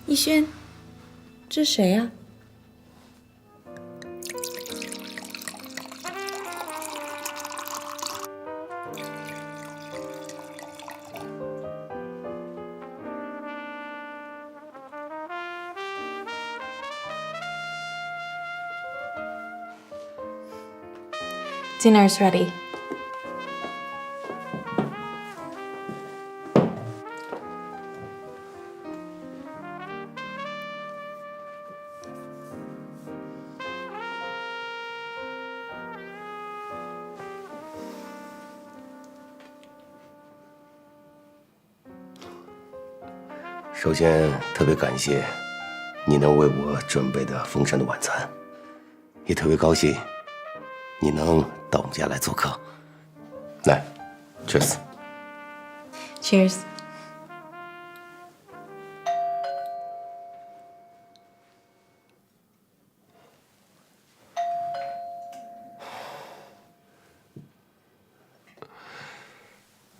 逸轩，这谁呀？Dinner's ready. 首先，特别感谢你能为我准备的丰盛的晚餐，也特别高兴你能到我们家来做客。来 ，Cheers。 Cheers.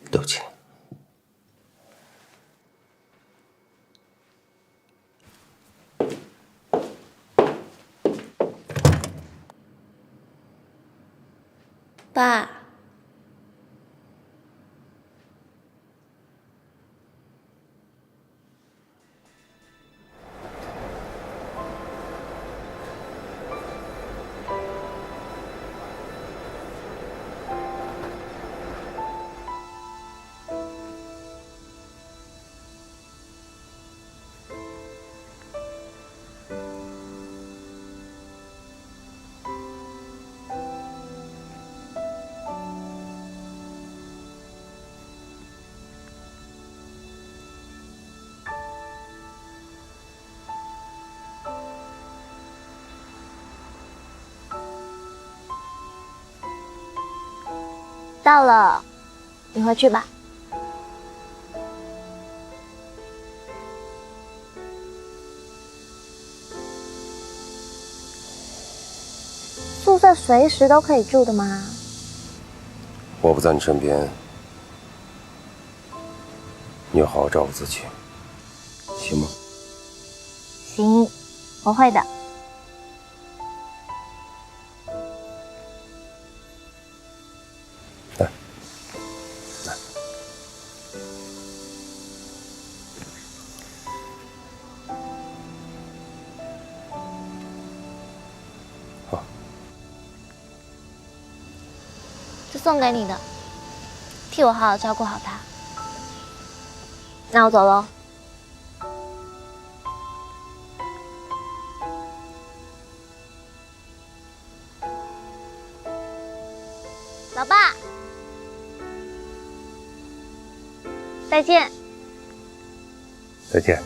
对不起。爸，到了，你回去吧。宿舍随时都可以住的吗？我不在你身边，你要好好照顾自己，行吗？行，我会的。来，来。好，这送给你的，替我好好照顾好它。那我走喽。老爸，再见。再见。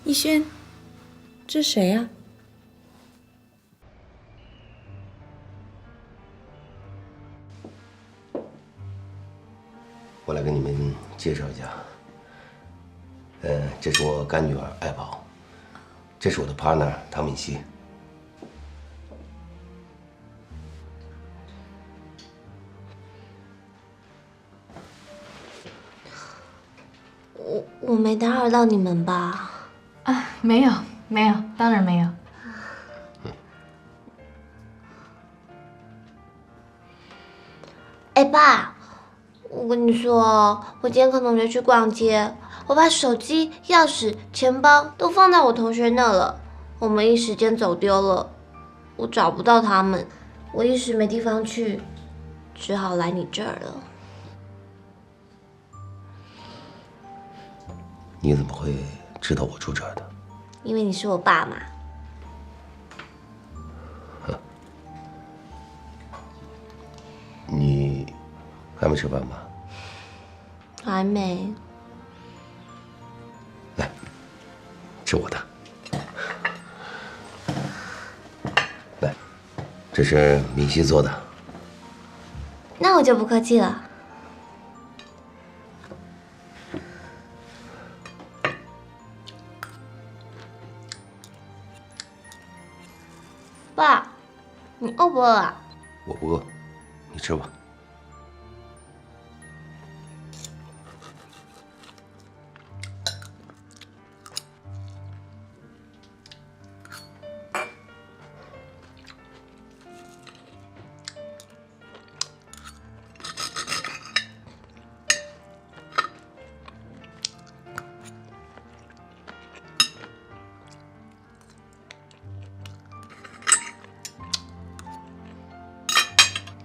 逸轩，这谁呀？我来给你们介绍一下，这是我干女儿爱宝，这是我的 partner 唐敏熙。我没打扰到你们吧？啊，没有，没有，当然没有。哎，爸，我跟你说，我今天跟同学去逛街，我把手机、钥匙、钱包都放在我同学那了，我们一时间走丢了，我找不到他们，我一时没地方去，只好来你这儿了。你怎么会知道我住这儿的？因为你是我爸嘛。你还没吃饭吧？还没。来，吃我的。来，这是敏熙做的。那我就不客气了。爸，你饿不饿啊？我不饿，你吃吧。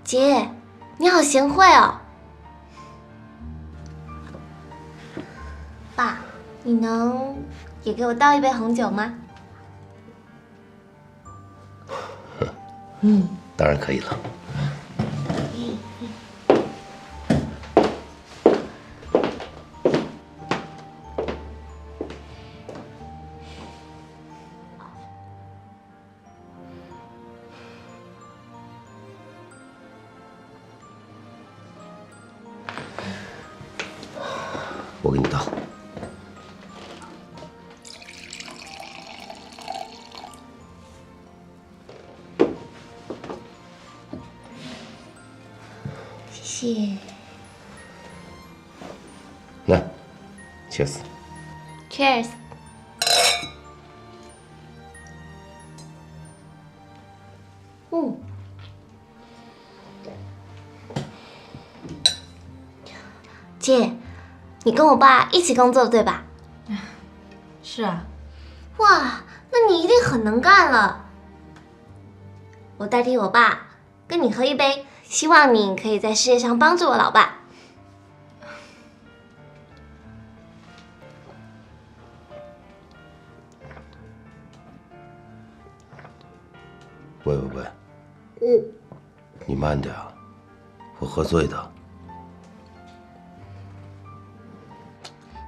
姐，你好贤惠哦。爸，你能也给我倒一杯红酒吗？当然可以了。我给你倒。谢谢。来，cheers。Cheers。姐，你跟我爸一起工作对吧？是啊，哇，那你一定很能干了。我代替我爸跟你喝一杯，希望你可以在事业上帮助我老爸。喂，你慢点啊，我喝醉的。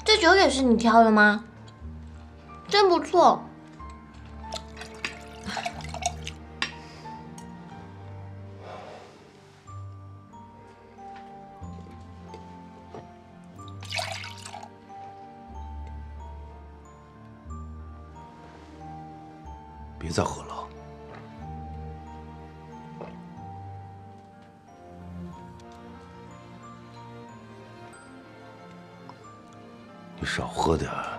这酒也是你挑的吗？真不错。别再喝了。你少喝点儿。